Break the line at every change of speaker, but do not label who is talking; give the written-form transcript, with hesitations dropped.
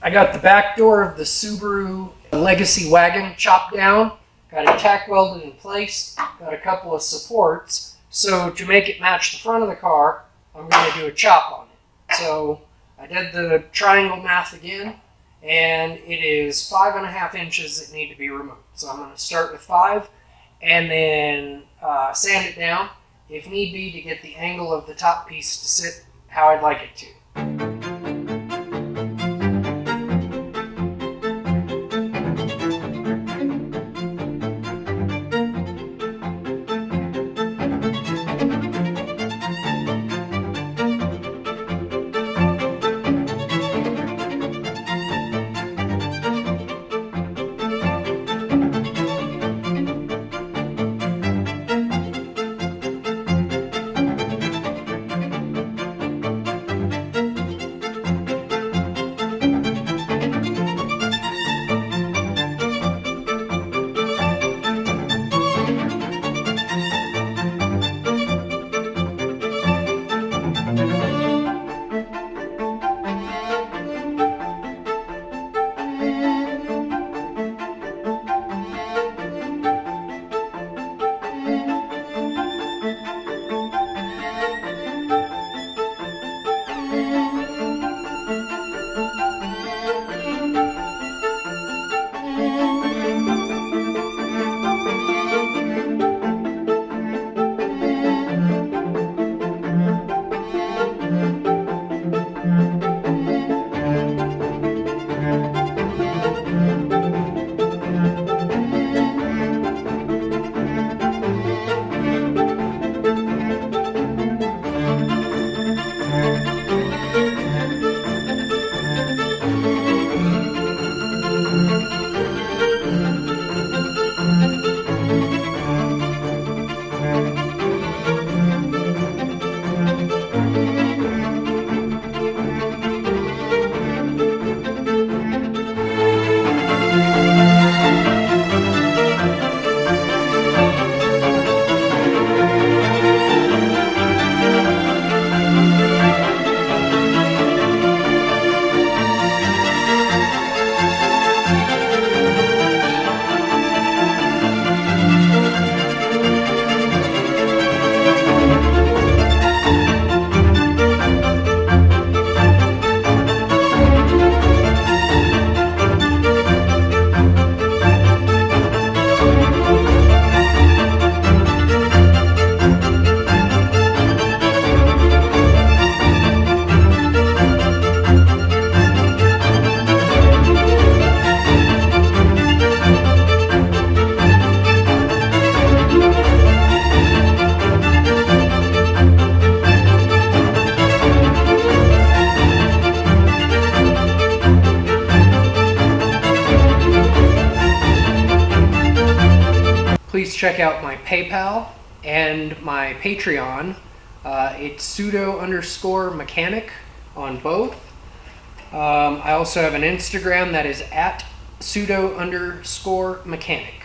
I got the back door of the Subaru Legacy wagon chopped down, got it tack welded in place, got a couple of supports. So to make it match the front of the car, I'm going to do a chop on it. So I did the triangle math again, and it is 5.5 inches that need to be removed. So I'm going to start with 5 and then sand it down, if need be, to get the angle of the top piece to sit how I'd like it to. Please check out my PayPal and my Patreon. It's pseudo_mechanic on both. I also have an Instagram that is at pseudo_mechanic.